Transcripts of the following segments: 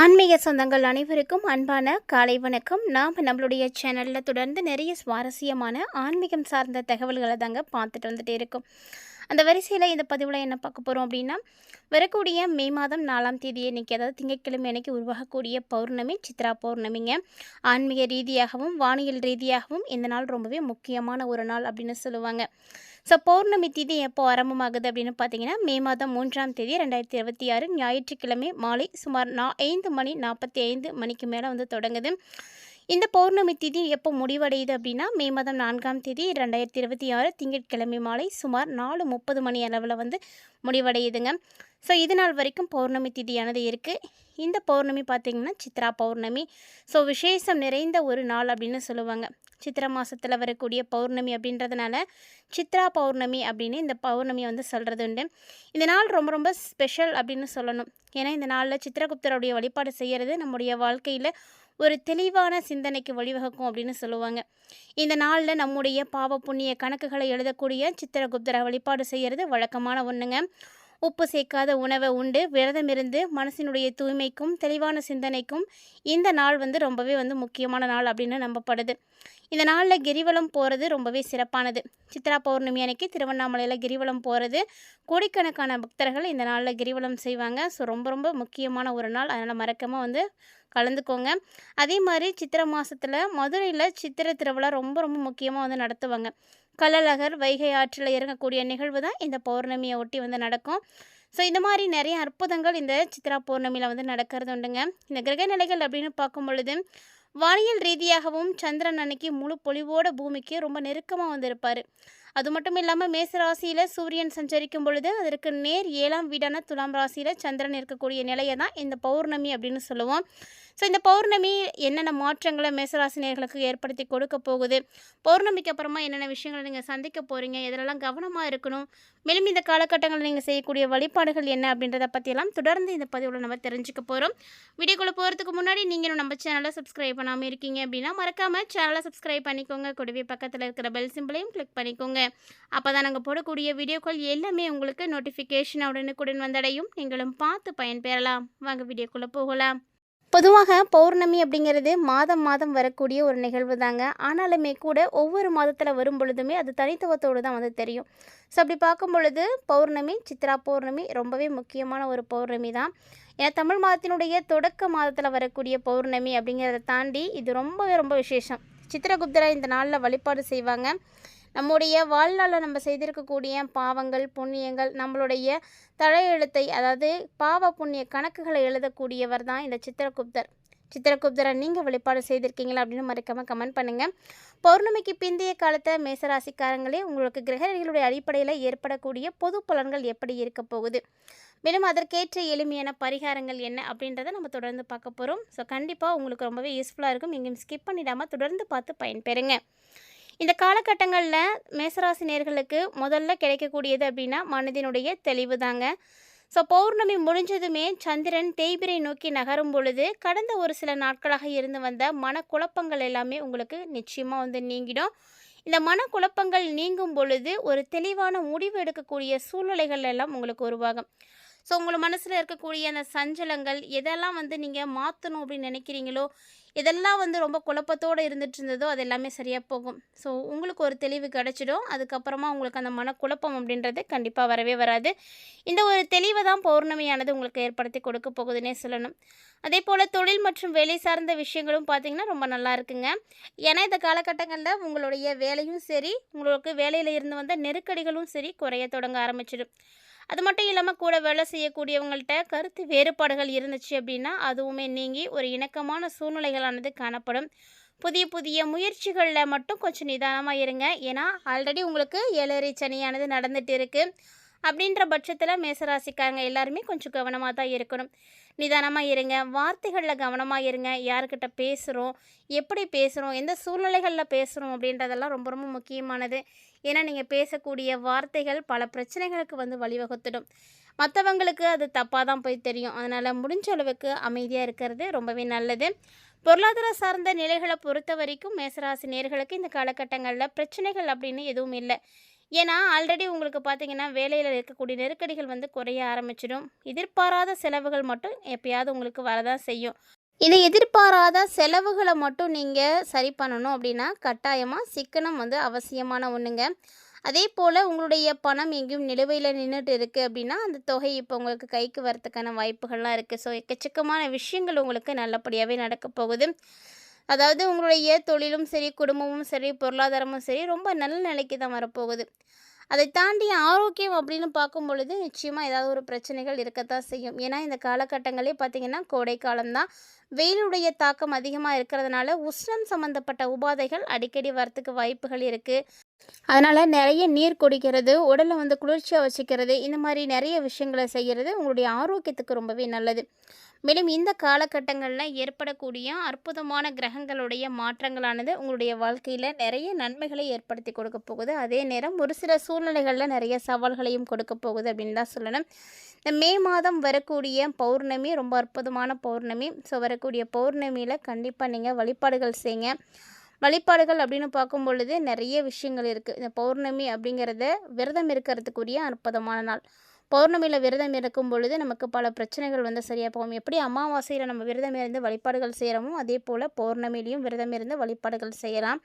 ஆன்மீக சொந்தங்கள் அனைவருக்கும் அன்பான காலை வணக்கம். நாம் நம்மளுடைய சேனலில் தொடர்ந்து நிறைய சுவாரஸ்யமான ஆன்மீகம் சார்ந்த தகவல்களை தாங்க பார்த்துட்டு வந்துட்டே இருக்கோம். அந்த வரிசையில் இந்த பதிவில் என்ன பார்க்க போகிறோம் அப்படின்னா, வரக்கூடிய மே மாதம் 4ஆம் தேதி அன்றைக்கி, அதாவது திங்கட்கிழமை அன்றைக்கி உருவாகக்கூடிய பௌர்ணமி சித்ரா பௌர்ணமிங்க. ஆன்மீக ரீதியாகவும் வானியல் ரீதியாகவும் இந்த நாள் ரொம்பவே முக்கியமான ஒரு நாள் அப்படின்னு சொல்லுவாங்க. ஸோ பௌர்ணமி திதி எப்போ ஆரம்பமாகுது அப்படின்னு பார்த்தீங்கன்னா, மே மாதம் 3ஆம் தேதி 2026 ஞாயிற்றுக்கிழமை மாலை சுமார் 5:45 மணிக்கு மேலே வந்து தொடங்குது. இந்த பௌர்ணமி திதி எப்போ முடிவடையுது அப்படின்னா, மே மாதம் 4ஆம் தேதி 2026 திங்கட்கிழமை மாலை சுமார் 4:30 மணி அளவில் வந்து முடிவடையுதுங்க. ஸோ இது நாள் வரைக்கும் பௌர்ணமி திதியானது இருக்குது. இந்த பௌர்ணமி பார்த்திங்கன்னா சித்ரா பௌர்ணமி. ஸோ விசேஷம் நிறைந்த ஒரு நாள் அப்படின்னு சொல்லுவாங்க. சித்ரா மாதத்தில் வரக்கூடிய பௌர்ணமி அப்படின்றதுனால சித்ரா பௌர்ணமி அப்படின்னு இந்த பௌர்ணமியை வந்து சொல்கிறது உண்டு. இந்த நாள் ரொம்ப ரொம்ப ஸ்பெஷல் அப்படின்னு சொல்லணும். ஏன்னா இந்த நாளில் சித்திரகுப்தருடைய வழிபாடு செய்கிறது நம்முடைய வாழ்க்கையில் ஒரு தெளிவான சிந்தனைக்கு வழிவகுக்கும் அப்படின்னு சொல்லுவாங்க. இந்த நாளில் நம்முடைய பாவ புண்ணிய கணக்குகளை எழுதக்கூடிய சித்திரகுப்தரை வழிபாடு செய்கிறது வழக்கமான ஒன்றுங்க. உப்பு சேர்க்காத உணவை உண்டு விரதம் இருந்து மனசினுடைய தூய்மைக்கும் தெளிவான சிந்தனைக்கும் இந்த நாள் வந்து ரொம்பவே வந்து முக்கியமான நாள் அப்படின்னு நம்பப்படுது. இந்த நாளில் கிரிவலம் போகிறது ரொம்பவே சிறப்பானது. சித்ரா பௌர்ணமி அன்னைக்கு திருவண்ணாமலையில் கிரிவலம் போகிறது கோடிக்கணக்கான பக்தர்கள் இந்த நாளில் கிரிவலம் செய்வாங்க. ஸோ ரொம்ப ரொம்ப முக்கியமான ஒரு நாள், அதனால் மறக்காமல் வந்து கலந்துக்கோங்க. அதே மாதிரி சித்திரை மாதத்தில் மதுரையில் சித்திரை திருவிழா ரொம்ப ரொம்ப முக்கியமாக வந்து நடத்துவாங்க. கள்ளழகர் வைகை ஆற்றில் இறங்கக்கூடிய நிகழ்வு தான் இந்த பௌர்ணமியை ஒட்டி வந்து நடக்கும். ஸோ இந்த மாதிரி நிறைய அற்புதங்கள் இந்த சித்ரா பௌர்ணமியில் வந்து நடக்கிறது உண்டுங்க. இந்த கிரக நிலைகள் அப்படின்னு பார்க்கும் பொழுது வானியல் ரீதியாகவும் சந்திரன் அன்னைக்கு முழு பொலிவோட பூமிக்கு ரொம்ப நெருக்கமாக வந்து இருப்பார். அது மட்டும் இல்லாமல் மேசராசியில் சூரியன் சஞ்சரிக்கும் பொழுது அதற்கு நேர் 7ஆம் வீடான துலாம் ராசியில் சந்திரன் இருக்கக்கூடிய நிலையை தான் இந்த பௌர்ணமி அப்படின்னு சொல்லுவோம். ஸோ இந்த பௌர்ணமி என்னென்ன மாற்றங்களை மேசராசினியர்களுக்கு ஏற்படுத்தி கொடுக்க போகுது, பௌர்ணமிக்கு அப்புறமா என்னென்ன விஷயங்களை நீங்கள் சந்திக்க போகிறீங்க, எதிலெல்லாம் கவனமாக இருக்கணும், மேலும் இந்த காலகட்டங்களில் நீங்கள் செய்யக்கூடிய வழிபாடுகள் என்ன அப்படின்றத பற்றியெல்லாம் தொடர்ந்து இந்த பதிவில் நம்ம தெரிஞ்சுக்க போகிறோம். வீடியோக்குள்ளே போகிறதுக்கு முன்னாடி நீங்கள் நம்ம சேனலை சப்ஸ்கிரைப் பண்ணாமல் இருக்கீங்க அப்படின்னா மறக்காமல் சேனலை சப்ஸ்கிரைப் பண்ணிக்கோங்க. கூடவே பக்கத்தில் இருக்கிற பெல் சிம்பிளையும் கிளிக் பண்ணிக்கோங்க. அப்போ தான் நாங்கள் போடக்கூடிய வீடியோக்கள் எல்லாமே உங்களுக்கு நோட்டிஃபிகேஷன் உடனுக்குடன் வந்தடையும். நீங்களும் பார்த்து பயன்பெறலாம். வாங்க வீடியோக்குள்ளே போகலாம். பொதுவாக பௌர்ணமி அப்படிங்கிறது மாதம் மாதம் வரக்கூடிய ஒரு நிகழ்வு தாங்க. ஆனாலுமே கூட ஒவ்வொரு மாதத்தில் வரும் பொழுதுமே அது தனித்துவத்தோடு தான் வந்து தெரியும். ஸோ அப்படி பார்க்கும் பொழுது பௌர்ணமி சித்ரா பௌர்ணமி ரொம்பவே முக்கியமான ஒரு பௌர்ணமி தான். ஏன்னா தமிழ் மாதத்தினுடைய தொடக்க மாதத்தில் வரக்கூடிய பௌர்ணமி அப்படிங்கிறத தாண்டி இது ரொம்பவே ரொம்ப விசேஷம். சித்திரகுப்தரை இந்த நாளில் வழிபாடு செய்வாங்க. நம்முடைய வாழ்நாளில் நம்ம செய்திருக்கக்கூடிய பாவங்கள் புண்ணியங்கள் நம்மளுடைய தலையெழுத்தை, அதாவது பாவ புண்ணிய கணக்குகளை எழுதக்கூடியவர் தான் இந்த சித்திரகுப்தர். சித்திரகுப்தரை நீங்கள் வழிபாடு செய்திருக்கீங்களா அப்படின்னு மறக்காமல் கமெண்ட் பண்ணுங்கள். பௌர்ணமிக்கு பிந்தைய காலத்தை மேசராசிக்காரங்களே உங்களுக்கு கிரகங்களுடைய அடிப்படையில் ஏற்படக்கூடிய பொது பலன்கள் எப்படி இருக்க போகுது, மேலும் அதற்கேற்ற எளிமையான பரிகாரங்கள் என்ன அப்படின்றத நம்ம தொடர்ந்து பார்க்க போகிறோம். ஸோ கண்டிப்பாக உங்களுக்கு ரொம்பவே யூஸ்ஃபுல்லாக இருக்கும். எங்கேயும் ஸ்கிப் பண்ணிடாமல் தொடர்ந்து பார்த்து பயன்பெறுங்க. இந்த காலகட்டங்களில் மேசராசி நேயர்களுக்கு முதல்ல கிடைக்கக்கூடியது அப்படின்னா மனதினுடைய தெளிவு தாங்க. ஸோ பௌர்ணமி முடிஞ்சதுமே சந்திரன் தேய்பிரை நோக்கி நகரும் பொழுது கடந்த ஒரு சில நாட்களாக இருந்து வந்த மனக்குழப்பங்கள் எல்லாமே உங்களுக்கு நிச்சயமாக வந்து நீங்கிடும். இந்த மனக்குழப்பங்கள் நீங்கும் பொழுது ஒரு தெளிவான முடிவு எடுக்கக்கூடிய சூழ்நிலைகள் எல்லாம் உங்களுக்கு உருவாகும். ஸோ உங்கள் மனசில் இருக்கக்கூடிய அந்த சஞ்சலங்கள் எதெல்லாம் வந்து நீங்கள் மாற்றணும் அப்படின்னு நினைக்கிறீங்களோ, இதெல்லாம் வந்து ரொம்ப குழப்பத்தோடு இருந்துட்டு இருந்ததோ அது எல்லாமே சரியாக போகும். ஸோ உங்களுக்கு ஒரு தெளிவு கிடச்சிடும். அதுக்கப்புறமா உங்களுக்கு அந்த மனக்குழப்பம் அப்படின்றது கண்டிப்பாக வரவே வராது. இந்த ஒரு தெளிவை தான் பௌர்ணமியானது உங்களுக்கு ஏற்படுத்தி கொடுக்க போகுதுன்னே சொல்லணும். அதே போல் தொழில் மற்றும் வேலை சார்ந்த விஷயங்களும் பார்த்திங்கன்னா ரொம்ப நல்லா இருக்குங்க. ஏன்னா இந்த காலகட்டங்களில் உங்களுடைய வேலையும் சரி, உங்களுக்கு வேலையில் இருந்து வந்த நெருக்கடிகளும் சரி குறைய தொடங்க ஆரம்பிச்சிடும். அது மட்டும் இல்லாமல் கூட வேலை செய்யக்கூடியவங்கள்ட்ட கருத்து வேறுபாடுகள் இருந்துச்சு அப்படின்னா அதுவுமே நீங்கி ஒரு இணக்கமான சூழ்நிலைகளானது காணப்படும். புதிய புதிய முயற்சிகளில் மட்டும் கொஞ்சம் நிதானமாக இருங்க. ஏன்னா ஆல்ரெடி உங்களுக்கு 7.5 சனியானது நடந்துகிட்டு இருக்குது. அப்படின்ற பட்சத்தில் மேசராசிக்காரங்க எல்லாருமே கொஞ்சம் கவனமாக தான் இருக்கணும். நிதானமாக இருங்க, வார்த்தைகளில் கவனமாக இருங்க. யார்கிட்ட பேசுகிறோம், எப்படி பேசுகிறோம், எந்த சூழ்நிலைகளில் பேசுகிறோம் அப்படின்றதெல்லாம் ரொம்ப ரொம்ப முக்கியமானது. ஏன்னா நீங்கள் பேசக்கூடிய வார்த்தைகள் பல பிரச்சனைகளுக்கு வந்து வழிவகுத்துடும். மற்றவங்களுக்கு அது தப்பாக தான் போய் தெரியும். அதனால் முடிஞ்ச அளவுக்கு அமைதியாக இருக்கிறது ரொம்பவே நல்லது. பொருளாதார சார்ந்த நிலைகளை பொறுத்த வரைக்கும் மேசராசி நேயர்களுக்கு இந்த காலகட்டங்களில் பிரச்சனைகள் அப்படின்னு எதுவும் இல்லை. ஏன்னா, ஆல்ரெடி உங்களுக்கு பார்த்தீங்கன்னா, வேலையில இருக்கக்கூடிய நெருக்கடிகள் வந்து குறைய ஆரம்பிச்சிடும். எதிர்பாராத செலவுகள் மட்டும் எப்பயாவது உங்களுக்கு வரதான் செய்யும். இந்த எதிர்பாராத செலவுகள மட்டும் நீங்க சரி பண்ணணும் அப்படின்னா, கட்டாயமா சிக்கனம் வந்து அவசியமான ஒண்ணுங்க. அதேபோல உங்களுடைய பணம் எங்கேயும் நிலுவையில நின்னுட்டு இருக்கு அப்படின்னா, அந்த தொகை இப்போ உங்களுக்கு கைக்கு வரதுக்கான வாய்ப்புகள்லாம் இருக்கு. ஸோ, எக்கச்சக்கமான விஷயங்கள் உங்களுக்கு நல்லபடியாவே நடக்கப் போகுது. அதாவது உங்களுடைய தொழிலும் சரி, குடும்பமும் சரி, பொருளாதாரமும் சரி, ரொம்ப நல்ல நிலைக்கு தான் வரப்போகுது. அதை தாண்டி ஆரோக்கியம் அப்படின்னு பார்க்கும் பொழுது, நிச்சயமா ஏதாவது ஒரு பிரச்சனைகள் இருக்கத்தான் செய்யும். ஏன்னா, இந்த காலகட்டங்களே பார்த்தீங்கன்னா, கோடை காலம் தான். வெயிலுடைய தாக்கம் அதிகமா இருக்கிறதுனால, உஷ்ணம் சம்மந்தப்பட்ட உபாதைகள் அடிக்கடி வரத்துக்கு வாய்ப்புகள் இருக்கு. அதனால நெறைய நீர் குடிக்கிறது, உடல வந்து குளிர்ச்சியா வச்சுக்கிறது, இந்த மாரி நெறைய விஷயங்கள செய்யறது உங்களுடைய ஆரோக்கியத்துக்கு ரொம்பவே நல்லது. மேலும் இந்த காலகட்டங்கள்ல ஏற்படக்கூடிய அற்புதமான கிரகங்களுடைய மாற்றங்களானது உங்களுடைய வாழ்க்கையில நெறைய நன்மைகளை ஏற்படுத்தி கொடுக்கப் போகுது. அதே நேரம் ஒரு சில சூழ்நிலைகள்ல நெறைய சவால்களையும் கொடுக்கப் போகுது அப்படின்னு தான் சொல்லணும். இந்த மே மாதம் வரக்கூடிய பௌர்ணமி ரொம்ப அற்புதமான பௌர்ணமி. ஸோ வரக்கூடிய பௌர்ணமியில கண்டிப்பா நீங்க வழிபாடுகள் செய்யுங்க. வழிபாடுகள் அப்படின்னு பார்க்கும் பொழுது நிறைய விஷயங்கள் இருக்குது. இந்த பௌர்ணமி அப்படிங்கிறத விரதம் இருக்கிறதுக்குரிய அற்புதமான நாள். பௌர்ணமியில் விரதம் இருக்கும் பொழுது நமக்கு பல பிரச்சனைகள் வந்து சரியாக போகும். எப்படி அமாவாசையில் நம்ம விரதம் இருந்து வழிபாடுகள் செய்கிறோமோ அதே போல் பௌர்ணமிலையும் விரதம் இருந்து வழிபாடுகள் செய்யலாம்.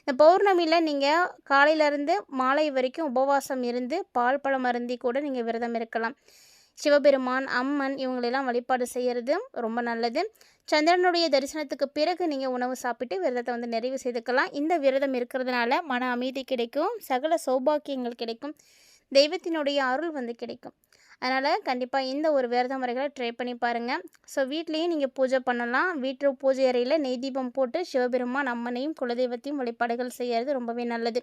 இந்த பௌர்ணமியில் நீங்கள் காலையிலேருந்து மாலை வரைக்கும் உபவாசம் இருந்து பால் பழம் அருந்தி கூட நீங்கள் விரதம் இருக்கலாம். சிவபெருமான், அம்மன் இவங்களெல்லாம் வழிபாடு செய்கிறது ரொம்ப நல்லது. சந்திரனுடைய தரிசனத்துக்கு பிறகு நீங்கள் உணவு சாப்பிட்டு விரதத்தை வந்து நிறைவு செய்துக்கலாம். இந்த விரதம் இருக்கிறதுனால மன அமைதி கிடைக்கும், சகல சௌபாக்கியங்கள் கிடைக்கும், தெய்வத்தினுடைய அருள் வந்து கிடைக்கும். அதனால் கண்டிப்பாக இந்த ஒரு விரத முறைகளை ட்ரை பண்ணி பாருங்கள். ஸோ வீட்லேயும் நீங்கள் பூஜை பண்ணலாம். வீட்டு பூஜை அறையில் நெய் தீபம் போட்டு சிவபெருமான், அம்மனையும் குலதெய்வத்தையும் வழிபாடுகள் செய்கிறது ரொம்பவே நல்லது.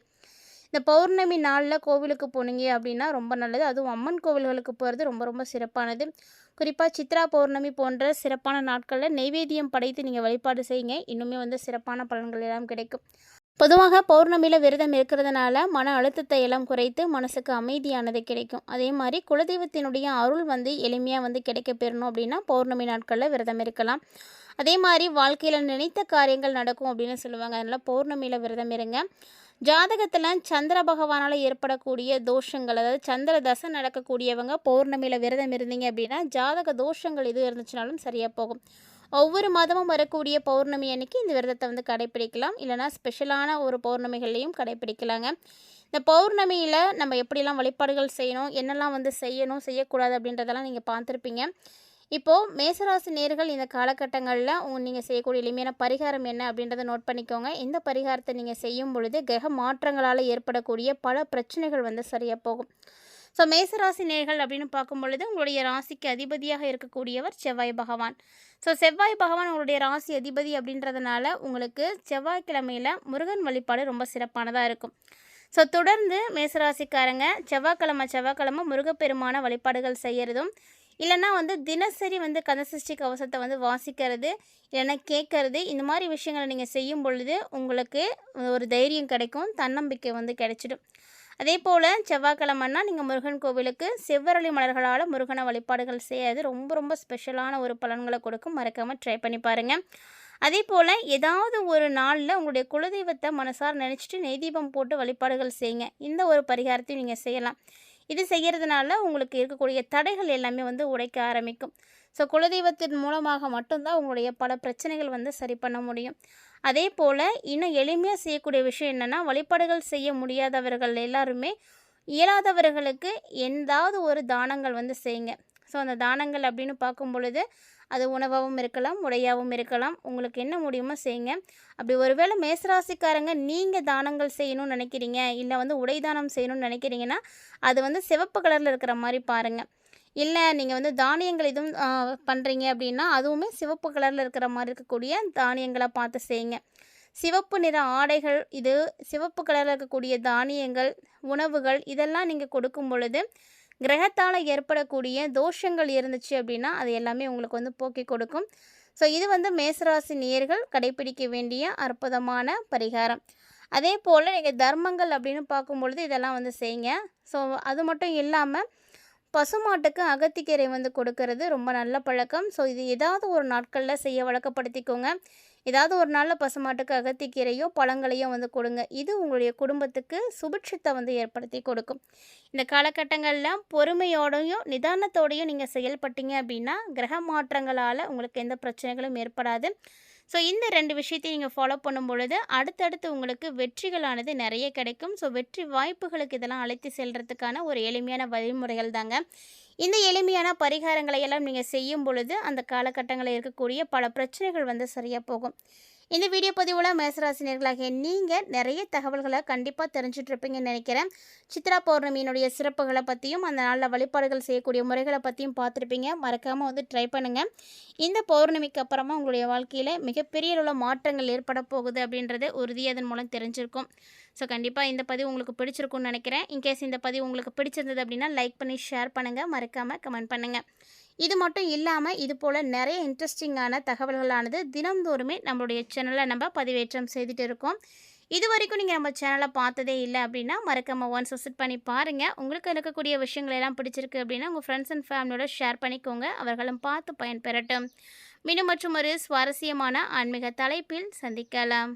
இந்த பௌர்ணமி நாளில் கோவிலுக்கு போனீங்க அப்படின்னா ரொம்ப நல்லது. அதுவும் அம்மன் கோவில்களுக்கு போகிறது ரொம்ப ரொம்ப சிறப்பானது. குறிப்பாக சித்ரா பௌர்ணமி போன்ற சிறப்பான நாட்களில் நெய்வேத்தியம் படைத்து நீங்கள் வழிபாடு செய்யுங்க. இன்னுமே வந்து சிறப்பான பலன்கள் எல்லாம் கிடைக்கும். பொதுவாக பௌர்ணமியில் விரதம் இருக்கிறதுனால மன அழுத்தத்தை எல்லாம் குறைத்து மனசுக்கு அமைதியானது கிடைக்கும். அதே மாதிரி குலதெய்வத்தினுடைய அருள் வந்து எளிமையாக வந்து கிடைக்க பெறணும் அப்படின்னா பௌர்ணமி நாட்களில் விரதம் இருக்கலாம். அதே மாதிரி வாழ்க்கையில் நினைத்த காரியங்கள் நடக்கும் அப்படின்னு சொல்லுவாங்க. அதனால் பௌர்ணமியில் விரதம் இருங்க. ஜாதகத்தில் சந்திர பகவானால் ஏற்படக்கூடிய தோஷங்கள், அதாவது சந்திர தசை நடக்கக்கூடியவங்க பௌர்ணமியில் விரதம் இருந்தீங்க அப்படின்னா ஜாதக தோஷங்கள் எது இருந்துச்சுனாலும் சரியாக போகும். ஒவ்வொரு மாதமும் வரக்கூடிய பௌர்ணமி அன்னைக்கு இந்த விரதத்தை வந்து கடைப்பிடிக்கலாம். இல்லைனா ஸ்பெஷலான ஒரு பௌர்ணமிகள்லையும் கடைப்பிடிக்கலாங்க. இந்த பௌர்ணமியில் நம்ம எப்படிலாம் வழிபாடுகள் செய்யணும், என்னெல்லாம் வந்து செய்யணும் செய்யக்கூடாது அப்படின்றதெல்லாம் நீங்கள் பார்த்துருப்பீங்க. இப்போது மேசராசி நேயர்கள் இந்த காலகட்டங்களில் நீங்கள் செய்யக்கூடிய எளிமையான பரிகாரம் என்ன அப்படின்றத நோட் பண்ணிக்கோங்க. இந்த பரிகாரத்தை நீங்கள் செய்யும் பொழுது கிரக மாற்றங்களால் ஏற்படக்கூடிய பல பிரச்சனைகள் வந்து சரியாக போகும். ஸோ மேசராசி நேயர்கள் அப்படின்னு பார்க்கும் பொழுது உங்களுடைய ராசிக்கு அதிபதியாக இருக்கக்கூடியவர் செவ்வாய் பகவான். ஸோ செவ்வாய் பகவான் உங்களுடைய ராசி அதிபதி அப்படின்றதுனால உங்களுக்கு செவ்வாய்க்கிழமையில் முருகன் வழிபாடு ரொம்ப சிறப்பானதாக இருக்கும். ஸோ தொடர்ந்து மேசராசிக்காரங்க செவ்வாய்க்கிழமை முருகப்பெருமான வழிபாடுகள் செய்கிறதும், இல்லைன்னா வந்து தினசரி வந்து கந்தசஷ்டி கவசத்தை வந்து வாசிக்கிறது, இல்லைன்னா கேட்கறது, இந்த மாதிரி விஷயங்களை நீங்கள் செய்யும் பொழுது உங்களுக்கு ஒரு தைரியம் கிடைக்கும், தன்னம்பிக்கை வந்து கிடைச்சிடும். அதே போல் செவ்வாய்க்கிழமைன்னா நீங்கள் முருகன் கோவிலுக்கு செவ்வரளி மலர்களால் முருகனை வழிபாடுகள் செய்யாது ரொம்ப ரொம்ப ஸ்பெஷலான ஒரு பலன்களை கொடுக்கும். மறக்காமல் ட்ரை பண்ணி பாருங்கள். அதே போல் ஏதாவது ஒரு நாளில் உங்களுடைய குலதெய்வத்தை மனசார நினச்சிட்டு நெய் தீபம் போட்டு வழிபாடுகள் செய்யுங்க. இந்த ஒரு பரிகாரத்தையும் நீங்கள் செய்யலாம். இது செய்கிறதுனால உங்களுக்கு இருக்கக்கூடிய தடைகள் எல்லாமே வந்து உடைக்க ஆரம்பிக்கும். ஸோ குலதெய்வத்தின் மூலமாக மட்டும்தான் உங்களுடைய பல பிரச்சனைகள் வந்து சரி பண்ண முடியும். அதே போல் இன்னும் எளிமையாக செய்யக்கூடிய விஷயம் என்னென்னா, வழிபாடுகள் செய்ய முடியாதவர்கள் எல்லாருமே இயலாதவர்களுக்கு எந்தாவது ஒரு தானங்கள் வந்து செய்யுங்க. ஸோ அந்த தானங்கள் அப்படின்னு பார்க்கும் பொழுது அது உணவாகவும் இருக்கலாம், உடையாகவும் இருக்கலாம். உங்களுக்கு என்ன முடியுமோ செய்யுங்க. அப்படி ஒருவேளை மேசராசிக்காரங்க நீங்கள் தானங்கள் செய்யணும்னு நினைக்கிறீங்க, இல்லை வந்து உடை தானம் செய்யணும்னு நினைக்கிறீங்கன்னா அது வந்து சிவப்பு கலரில் இருக்கிற மாதிரி பாருங்கள். இல்லை நீங்கள் வந்து தானியங்கள் எதுவும் பண்ணுறீங்க அப்படின்னா அதுவுமே சிவப்பு கலரில் இருக்கிற மாதிரி இருக்கக்கூடிய தானியங்களை பார்த்து செய்யுங்க. சிவப்பு நிற ஆடைகள், இது சிவப்பு கலரில் இருக்கக்கூடிய தானியங்கள், உணவுகள் இதெல்லாம் நீங்கள் கொடுக்கும் பொழுது கிரகத்தால் ஏற்படக்கூடிய தோஷங்கள் இருந்துச்சு அப்படின்னா அது எல்லாமே உங்களுக்கு வந்து போக்கி கொடுக்கும். ஸோ இது வந்து மேசராசி நேயர்கள் கடைப்பிடிக்க வேண்டிய அற்புதமான பரிகாரம். அதே போல் நீங்கள் தர்மங்கள் அப்படின்னு பார்க்கும்பொழுது இதெல்லாம் வந்து செய்யுங்க. ஸோ அது மட்டும் இல்லாமல் பசுமாட்டுக்கு அகத்திக்கீரை வந்து கொடுக்கறது ரொம்ப நல்ல பழக்கம். ஸோ இது ஏதாவது ஒரு நாட்களில் செய்ய வழக்கப்படுத்திக்கோங்க. ஏதாவது ஒரு நாளில் பசுமாட்டுக்கு அகத்திக்கீரையோ பழங்களையோ வந்து கொடுங்க. இது உங்களுடைய குடும்பத்துக்கு சுபிட்சத்தை வந்து ஏற்படுத்தி கொடுக்கும். இந்த காலகட்டங்களில் பொறுமையோடையும் நிதானத்தோடையும் நீங்கள் செயல்பட்டீங்க அப்படின்னா கிரக மாற்றங்களால் உங்களுக்கு எந்த பிரச்சனைகளும் ஏற்படாது. ஸோ இந்த 2 விஷயத்தையும் நீங்கள் ஃபாலோ பண்ணும் பொழுது அடுத்தடுத்து உங்களுக்கு வெற்றிகளானது நிறைய கிடைக்கும். ஸோ வெற்றி வாய்ப்புகளுக்கு இதெல்லாம் அழைத்து செல்றதுக்கான ஒரு எளிமையான வழிமுறைகள் தாங்க. இந்த எளிமையான பரிகாரங்களை எல்லாம் நீங்கள் செய்யும் பொழுது அந்த காலகட்டங்களில் இருக்கக்கூடிய பல பிரச்சனைகள் வந்து சரியாக போகும். இந்த வீடியோ பதிவில் மேசராசினியர்களாகிய நீங்கள் நிறைய தகவல்களை கண்டிப்பாக தெரிஞ்சிட்ருப்பீங்கன்னு நினைக்கிறேன். சித்ரா பௌர்ணமியினுடைய சிறப்புகளை பற்றியும் அந்த நாளில் வழிபாடுகள் செய்யக்கூடிய முறைகளை பற்றியும் பார்த்துருப்பீங்க. மறக்காமல் வந்து ட்ரை பண்ணுங்கள். இந்த பௌர்ணமிக்கு அப்புறமா உங்களுடைய வாழ்க்கையில் மிகப்பெரிய அளவில் மாற்றங்கள் ஏற்பட போகுது அப்படின்றது உறுதியாக அதன் மூலம் தெரிஞ்சிருக்கும். ஸோ கண்டிப்பாக இந்த பதிவு உங்களுக்கு பிடிச்சிருக்கும்னு நினைக்கிறேன். இன்கேஸ் இந்த பதிவு உங்களுக்கு பிடிச்சிருந்தது அப்படின்னா லைக் பண்ணி ஷேர் பண்ணுங்கள். மறக்காமல் கமெண்ட் பண்ணுங்கள். இது மட்டும் இல்லாமல் இது போல் நிறைய இன்ட்ரெஸ்டிங்கான தகவல்களானது தினம்தோறுமே நம்மளுடைய சேனலில் நம்ம பதிவேற்றம் செய்துட்டு இருக்கோம். இது வரைக்கும் நீங்கள் நம்ம சேனலை பார்த்ததே இல்லை அப்படின்னா மறக்காமல் ஒன்ஸ் விசிட் பண்ணி பாருங்கள். உங்களுக்கு இருக்கக்கூடிய விஷயங்கள் எல்லாம் பிடிச்சிருக்கு அப்படின்னா உங்கள் ஃப்ரெண்ட்ஸ் அண்ட் ஃபேமிலியோட ஷேர் பண்ணிக்கோங்க. அவர்களும் பார்த்து பயன்பெறட்டும். மீண்டும் மற்றும் ஒரு சுவாரஸ்யமான ஆன்மீக தலைப்பில் சந்திக்கலாம்.